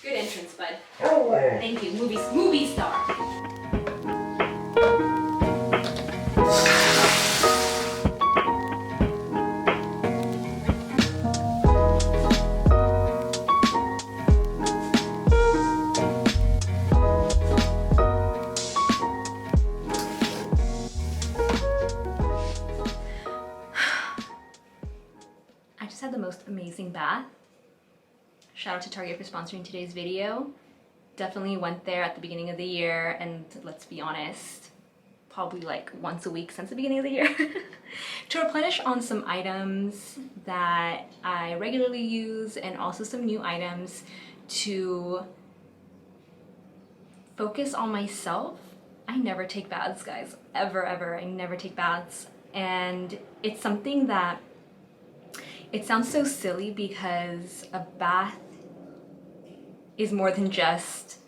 Good entrance, bud. Thank you. Movie star. I just had the most amazing bath. Shout out to Target for sponsoring today's video. Definitely went there at the beginning of the year, and let's be honest, probably like once a week since the beginning of the year to replenish on some items that I regularly use and also some new items to focus on myself. I never take baths, guys, ever. I never take baths, and it's something that it sounds so silly because a bath is more than just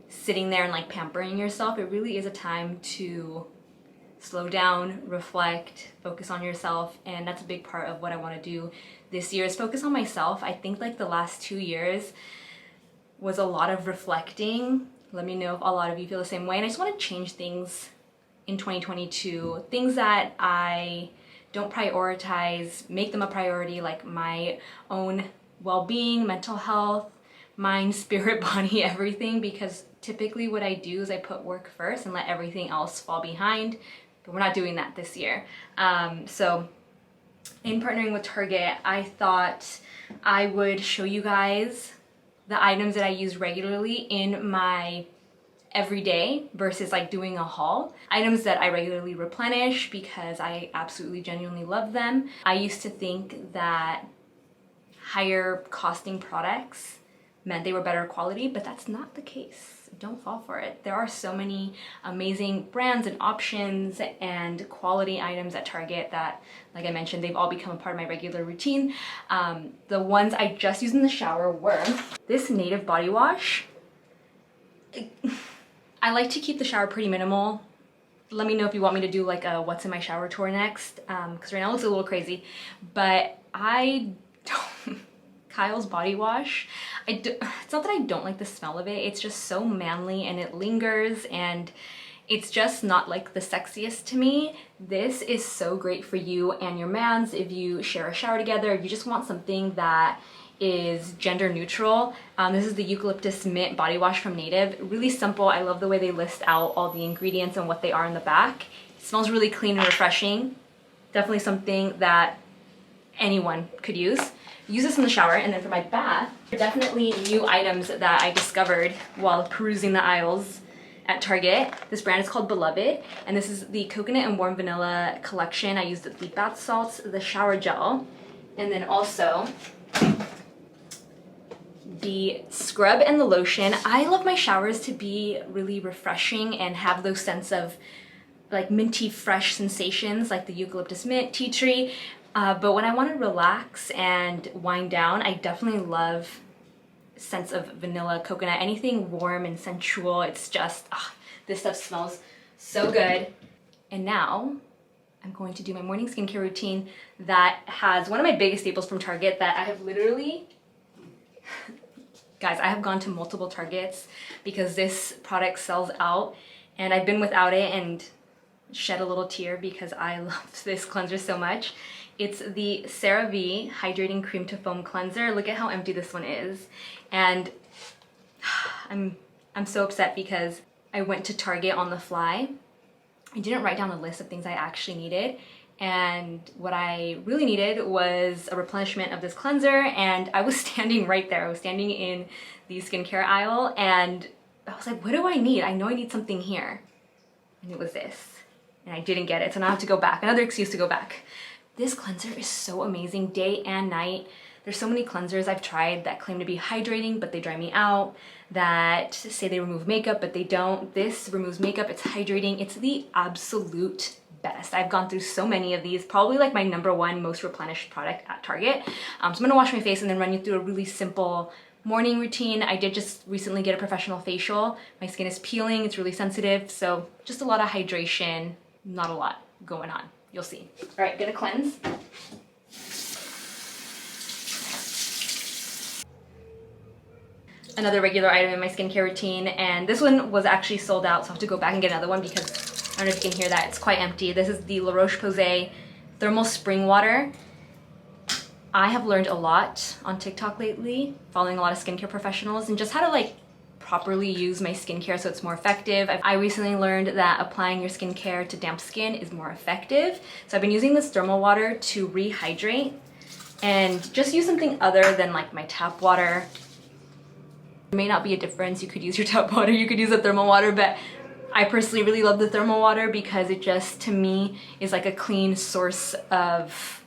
sitting there and like pampering yourself. It really is a time to slow down, reflect, focus on yourself, and that's a big part of what I want to do this year is focus on myself. I think like the last 2 years was a lot of reflecting. Let me know if a lot of you feel the same way, and I just want to change things in 2022, things that I don't prioritize, make them a priority, like my own well-being, mental health, mind, spirit, body, everything, because typically what I do is I put work first and let everything else fall behind, but we're not doing that this year. So in partnering with Target, I thought I would show you guys the items that I use regularly in my everyday versus like doing a haul. Items that I regularly replenish because I absolutely genuinely love them. I used to think that higher costing products meant they were better quality, but that's not the case. Don't fall for it. There are so many amazing brands and options and quality items at Target that, like I mentioned, they've all become a part of my regular routine. The ones I just used in the shower were this Native body wash. I like to keep the shower pretty minimal. Let me know if you want me to do like a what's in my shower tour next, because right now it looks a little crazy, but I don't... Kyle's body wash, it's not that I don't like the smell of it, it's just so manly and it lingers and it's just not like the sexiest to me. This is so great for you and your mans if you share a shower together, if you just want something that is gender neutral. This is the Eucalyptus Mint body wash from Native. Really simple. I love the way they list out all the ingredients and what they are in the back. It smells really clean and refreshing. Definitely something that anyone could use. Use this in the shower. And then for my bath, definitely new items that I discovered while perusing the aisles at Target. This brand is called Beloved, and this is the coconut and warm vanilla collection. I used the bath salts, the shower gel, and then also the scrub and the lotion. I love my showers to be really refreshing and have those sense of like minty fresh sensations like the eucalyptus mint, tea tree. But when I want to relax and wind down, I definitely love sense of vanilla, coconut, anything warm and sensual. It's just, this stuff smells so good. And now I'm going to do my morning skincare routine that has one of my biggest staples from Target that I have literally, guys, I have gone to multiple Targets because this product sells out and I've been without it and shed a little tear because I love this cleanser so much. It's the CeraVe Hydrating Cream to Foam Cleanser. Look at how empty this one is. And I'm so upset because I went to Target on the fly. I didn't write down a list of things I actually needed. And what I really needed was a replenishment of this cleanser. And I was standing right there. I was standing in the skincare aisle and I was like, what do I need? I know I need something here. And it was this. And I didn't get it. So now I have to go back. Another excuse to go back. This cleanser is so amazing day and night. There's so many cleansers I've tried that claim to be hydrating, but they dry me out, that say they remove makeup, but they don't. This removes makeup, it's hydrating. It's the absolute best. I've gone through so many of these, probably like my #1 most replenished product at Target. So I'm gonna wash my face and then run you through a really simple morning routine. I did just recently get a professional facial. My skin is peeling, it's really sensitive, so just a lot of hydration, not a lot going on. You'll see. All right, gonna cleanse. another regular item in my skincare routine, and this one was actually sold out, so I have to go back and get another one because I don't know if you can hear that, it's quite empty. This is the La Roche-Posay Thermal Spring Water. I have learned a lot on TikTok lately, following a lot of skincare professionals, and just how to like properly use my skincare so it's more effective. I recently learned that applying your skincare to damp skin is more effective. So I've been using this thermal water to rehydrate and just use something other than like my tap water. There may not be a difference. You could use your tap water, you could use the thermal water, but I personally really love the thermal water because it just, to me, is like a clean source of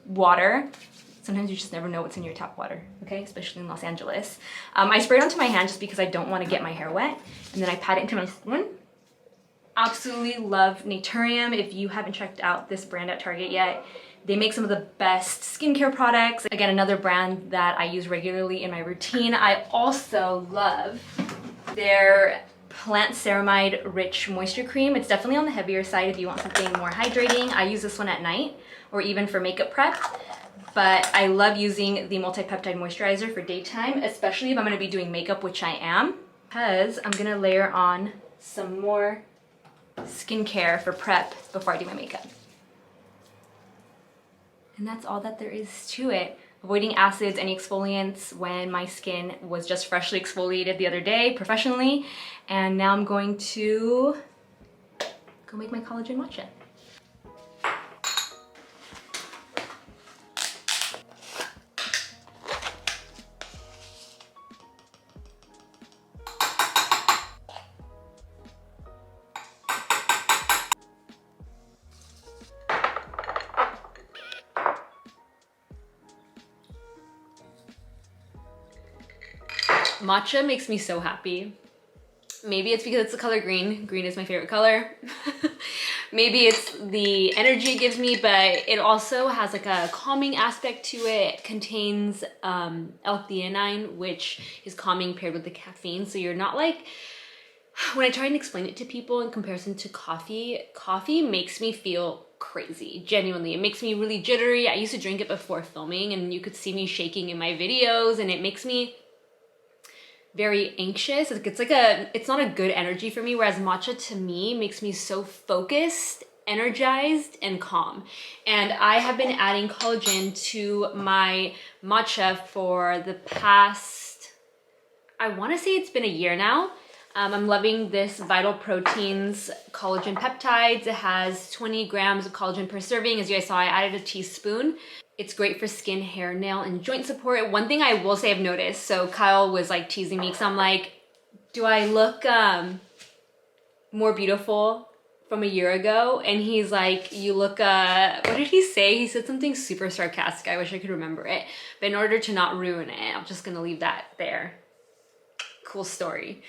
water. Sometimes you just never know what's in your tap water, okay? Especially in Los Angeles. I spray it onto my hand just because I don't want to get my hair wet, and then I pat it into my skin. Absolutely love Naturium. If you haven't checked out this brand at Target yet, they make some of the best skincare products. Again, another brand that I use regularly in my routine. I also love their Plant Ceramide Rich Moisture Cream. It's definitely on the heavier side if you want something more hydrating. I use this one at night or even for makeup prep. But I love using the multi-peptide moisturizer for daytime, especially if I'm gonna be doing makeup, which I am, because I'm gonna layer on some more skincare for prep before I do my makeup. And that's all that there is to it. Avoiding acids, any exfoliants when my skin was just freshly exfoliated the other day professionally. And now I'm going to go make my collagen matcha. Matcha makes me so happy. Maybe it's because it's the color green. Green is my favorite color. Maybe it's the energy it gives me, but it also has like a calming aspect to it. It contains L-theanine, which is calming paired with the caffeine. So you're not like, when I try and explain it to people in comparison to coffee, coffee makes me feel crazy, genuinely. It makes me really jittery. I used to drink it before filming and you could see me shaking in my videos, and it makes me very anxious. It's not a good energy for me, whereas matcha to me makes me so focused, energized, and calm. And I have been adding collagen to my matcha for the past, I want to say it's been a year now. I'm loving this Vital Proteins collagen peptides. It has 20 grams of collagen per serving. As you guys saw, I added a teaspoon. It's great for skin, hair, nail, and joint support. One thing I will say I've noticed, so Kyle was like teasing me because I'm like, do I look more beautiful from a year ago? And he's like, you look, what did he say? He said something super sarcastic. I wish I could remember it. But in order to not ruin it, I'm just gonna leave that there. Cool story.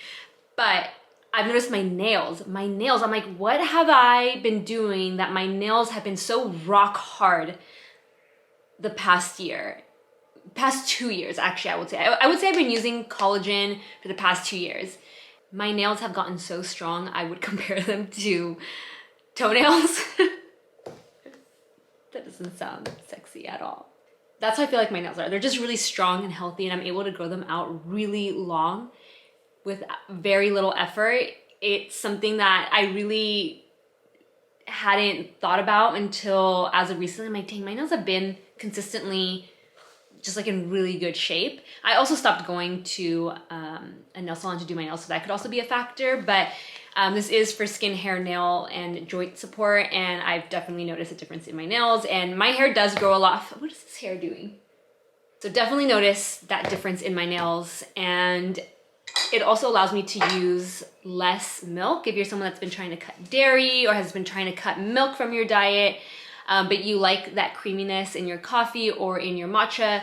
But I've noticed my nails, I'm like, what have I been doing that my nails have been so rock hard the past 2 years, actually, I would say. I would say I've been using collagen for the past 2 years. My nails have gotten so strong, I would compare them to toenails. That doesn't sound sexy at all. That's how I feel like my nails are. They're just really strong and healthy, and I'm able to grow them out really long with very little effort. It's something that I really hadn't thought about until as of recently. I'm like, dang, my nails have been consistently just like in really good shape. I also stopped going to a nail salon to do my nails, so that could also be a factor, but this is for skin, hair, nail, and joint support, and I've definitely noticed a difference in my nails, and my hair does grow a lot. What is this hair doing? So definitely notice that difference in my nails, and it also allows me to use less milk if you're someone that's been trying to cut dairy or has been trying to cut milk from your diet, but you like that creaminess in your coffee or in your matcha.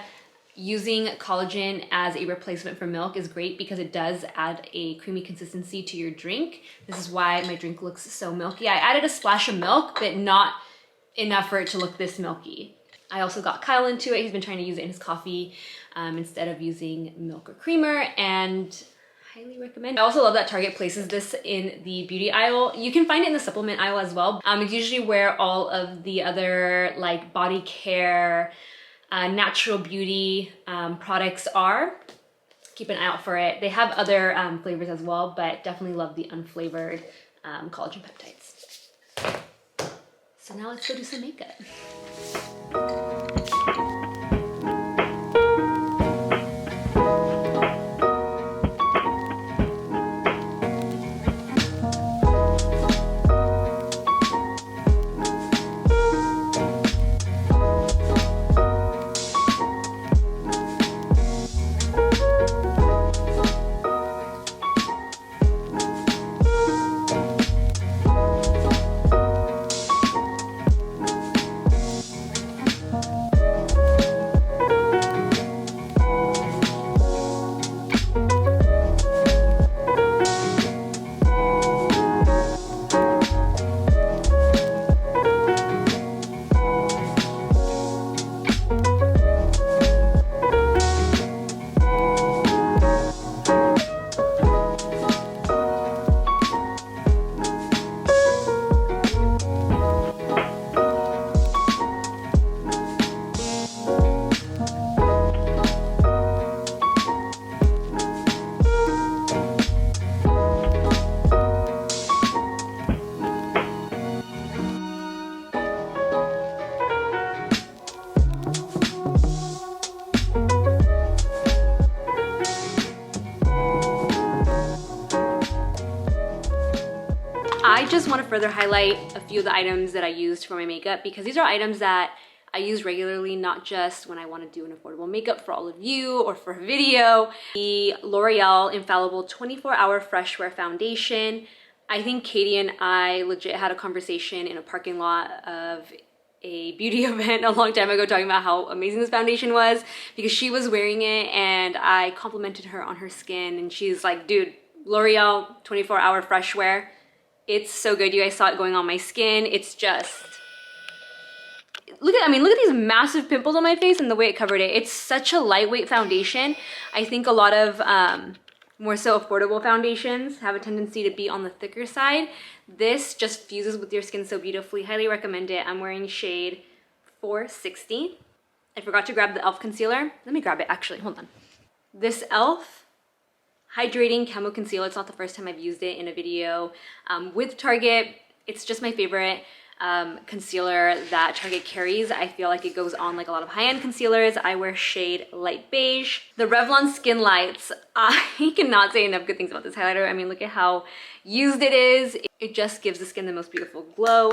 Using collagen as a replacement for milk is great because it does add a creamy consistency to your drink. This is why my drink looks so milky. I added a splash of milk, but not enough for it to look this milky. I also got Kyle into it. He's been trying to use it in his coffee instead of using milk or creamer, and highly recommend. I also love that Target places this in the beauty aisle. You can find it in the supplement aisle as well. It's usually where all of the other like body care, natural beauty products are. keep an eye out for it. They have other flavors as well, but definitely love the unflavored collagen peptides. So now let's go do some makeup. I just want to further highlight a few of the items that I used for my makeup because these are items that I use regularly, not just when I want to do an affordable makeup for all of you or for a video. The L'Oreal Infallible 24-Hour Fresh Wear Foundation. I think Katie and I legit had a conversation in a parking lot of a beauty event a long time ago talking about how amazing this foundation was because she was wearing it and I complimented her on her skin and she's like, dude, L'Oreal 24-Hour Fresh Wear. It's so good. You guys saw it going on my skin. It's just, look at these massive pimples on my face and the way it covered it. It's such a lightweight foundation. I think a lot of more so affordable foundations have a tendency to be on the thicker side. This just fuses with your skin so beautifully. Highly recommend it. I'm wearing shade 460. I forgot to grab the e.l.f. concealer. Let me grab it actually, hold on. This e.l.f. Hydrating Camo Concealer. It's not the first time I've used it in a video with Target. It's just my favorite concealer that Target carries. I feel like it goes on like a lot of high-end concealers. I wear shade Light Beige. The Revlon Skin Lights. I cannot say enough good things about this highlighter. I mean, look at how used it is. It just gives the skin the most beautiful glow.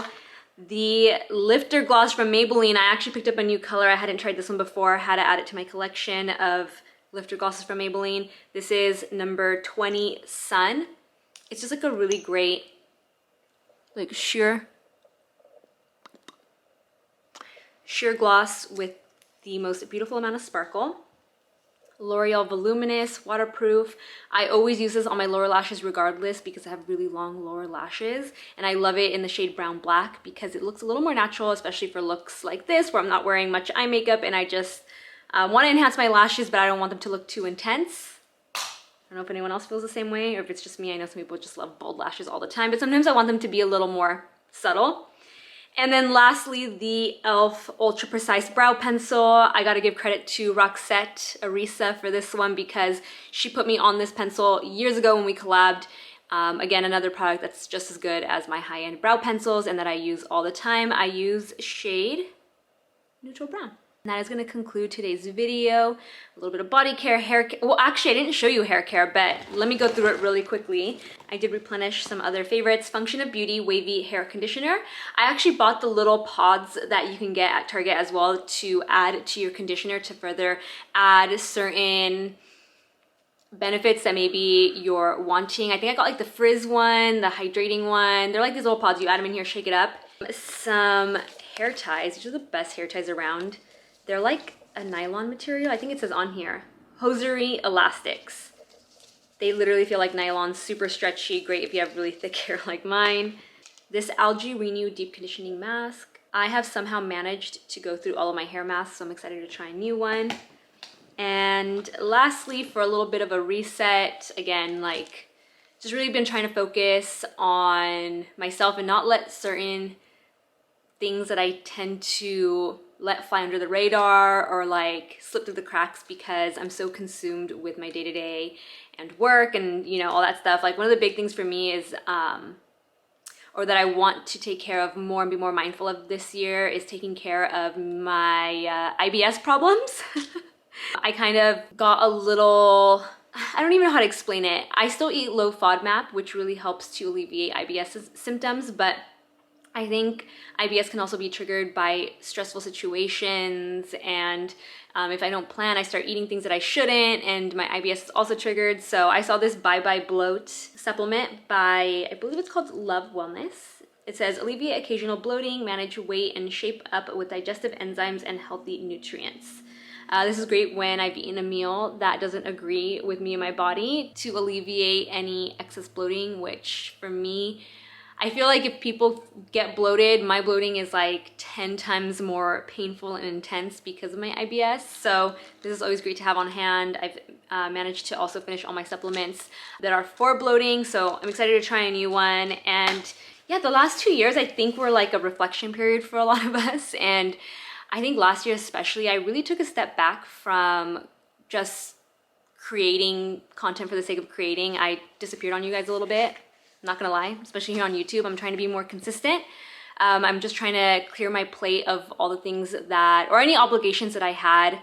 The Lifter Gloss from Maybelline. I actually picked up a new color. I hadn't tried this one before. I had to add it to my collection of Lifter glosses from Maybelline. This is number 20 Sun. It's just like a really great, like sheer gloss with the most beautiful amount of sparkle. L'Oreal Voluminous, waterproof. I always use this on my lower lashes regardless because I have really long lower lashes and I love it in the shade Brown Black because it looks a little more natural, especially for looks like this where I'm not wearing much eye makeup and I just want to enhance my lashes, but I don't want them to look too intense. I don't know if anyone else feels the same way or if it's just me. I know some people just love bold lashes all the time, but sometimes I want them to be a little more subtle. And then lastly, the e.l.f. Ultra Precise Brow Pencil. I gotta give credit to Roxette Arisa for this one because she put me on this pencil years ago when we collabed. Again, another product that's just as good as my high-end brow pencils and that I use all the time. I use shade Neutral Brown. And that is going to conclude today's video. A little bit of body care, hair care. Well, actually, I didn't show you hair care, but let me go through it really quickly. I did replenish some other favorites. Function of Beauty Wavy Hair Conditioner. I actually bought the little pods that you can get at Target as well to add to your conditioner to further add certain benefits that maybe you're wanting. I think I got like the frizz one, the hydrating one. They're like these little pods. You add them in here, shake it up. Some hair ties. These are the best hair ties around. They're like a nylon material. I think it says on here, hosiery elastics. They literally feel like nylon, super stretchy, great if you have really thick hair like mine. This Algae Renew Deep Conditioning Mask. I have somehow managed to go through all of my hair masks, so I'm excited to try a new one. And lastly, for a little bit of a reset, again, like just really been trying to focus on myself and not let certain things that I tend to let fly under the radar or like slip through the cracks because I'm so consumed with my day-to-day and work and, you know, all that stuff. Like one of the big things for me is, or that I want to take care of more and be more mindful of this year, is taking care of my IBS problems. I kind of got a little, I don't even know how to explain it. I still eat low FODMAP, which really helps to alleviate IBS symptoms, but I think IBS can also be triggered by stressful situations, and if I don't plan, I start eating things that I shouldn't, and my IBS is also triggered. So I saw this Bye Bye Bloat supplement by, I believe it's called Love Wellness. It says, alleviate occasional bloating, manage weight, and shape up with digestive enzymes and healthy nutrients. This is great when I've eaten a meal that doesn't agree with me and my body, to alleviate any excess bloating, which for me, I feel like if people get bloated, my bloating is like 10 times more painful and intense because of my IBS. So this is always great to have on hand. I've managed to also finish all my supplements that are for bloating. So I'm excited to try a new one. And yeah, the last 2 years, I think were like a reflection period for a lot of us. And I think last year especially, I really took a step back from just creating content for the sake of creating. I disappeared on you guys a little bit. Not gonna lie, especially here on YouTube. I'm trying to be more consistent. I'm just trying to clear my plate of all the things that, or any obligations that I had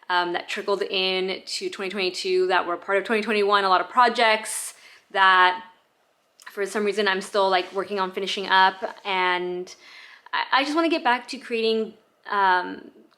that trickled in to 2022 that were part of 2021, a lot of projects that for some reason I'm still like working on finishing up. And I just wanna get back to creating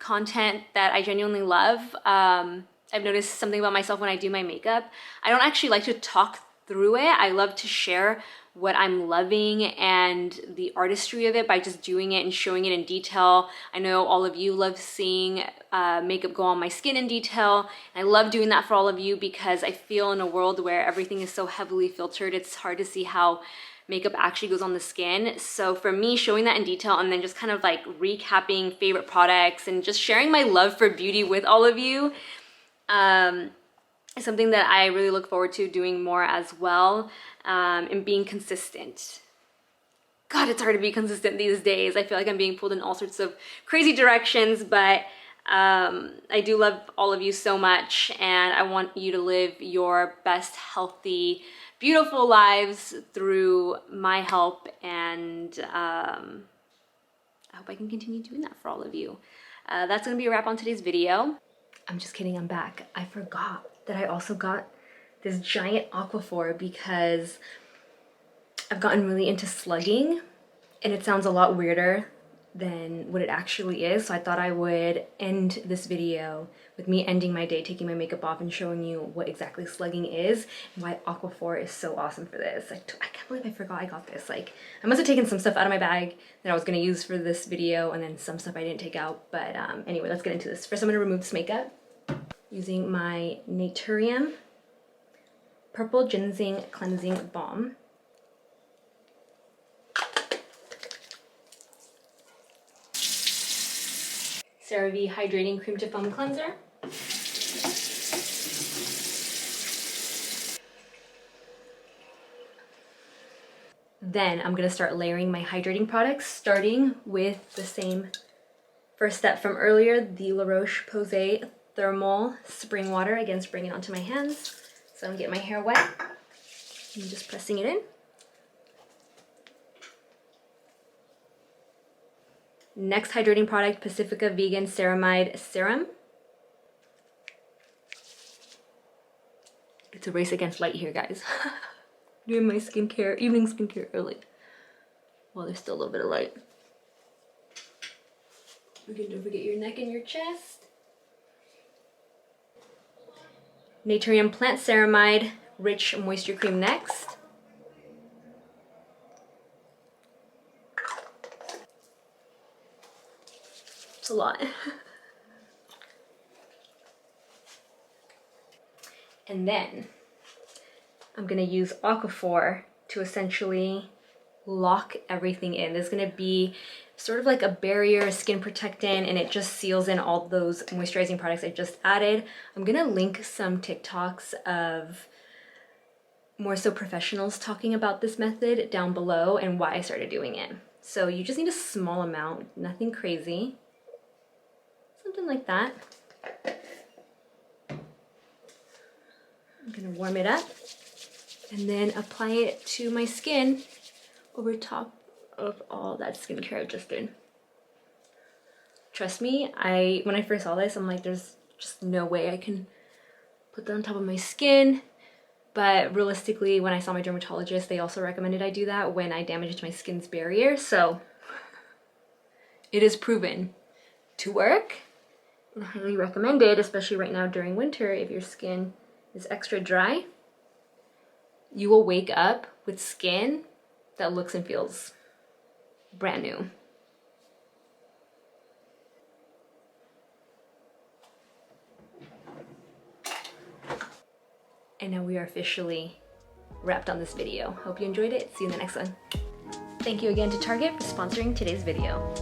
content that I genuinely love. I've noticed something about myself when I do my makeup. I don't actually like to talk through it. I love to share what I'm loving and the artistry of it by just doing it and showing it in detail. I know all of you love seeing makeup go on my skin in detail. And I love doing that for all of you because I feel in a world where everything is so heavily filtered, it's hard to see how makeup actually goes on the skin. So for me, showing that in detail and then just kind of like recapping favorite products and just sharing my love for beauty with all of you, is something that I really look forward to doing more as well, and being consistent. God, it's hard to be consistent these days. I feel like I'm being pulled in all sorts of crazy directions, but I do love all of you so much, and I want you to live your best, healthy, beautiful lives through my help, and I hope I can continue doing that for all of you. That's gonna be a wrap on today's video. I'm just kidding, I'm back. I forgot that I also got this giant Aquaphor because I've gotten really into slugging, and it sounds a lot weirder than what it actually is. So I thought I would end this video with me ending my day, taking my makeup off and showing you what exactly slugging is and why Aquaphor is so awesome for this. I can't believe I forgot I got this. Like, I must have taken some stuff out of my bag that I was gonna use for this video and then some stuff I didn't take out. But anyway, let's get into this. First, I'm gonna remove this makeup using my Naturium Purple Ginseng Cleansing Balm. CeraVe Hydrating Cream to Foam Cleanser. Then I'm gonna start layering my hydrating products, starting with the same first step from earlier, the La Roche-Posay Thermal Spring Water. Again, spraying it onto my hands. So I'm getting my hair wet and just pressing it in. Next hydrating product, Pacifica Vegan Ceramide Serum. It's a race against light here, guys. Doing my skincare, evening skincare early. Well, there's still a little bit of light. Again, don't forget your neck and your chest. Naturium Plant Ceramide Rich Moisture Cream next. It's a lot. And then I'm gonna use Aquaphor to essentially lock everything in. There's gonna be sort of like a barrier, skin protectant, and it just seals in all those moisturizing products I just added. I'm gonna link some TikToks of more so professionals talking about this method down below and why I started doing it. So you just need a small amount, nothing crazy. something like that. I'm gonna warm it up and then apply it to my skin over top of all that skincare I just did. Trust me, when I first saw this, I'm like, there's just no way I can put that on top of my skin. But realistically, when I saw my dermatologist, they also recommended I do that when I damaged my skin's barrier. So it is proven to work. And I highly recommend it, especially right now during winter. If your skin is extra dry, you will wake up with skin that looks and feels brand new. And now we are officially wrapped on this video. Hope you enjoyed it. See you in the next one. Thank you again to Target for sponsoring today's video.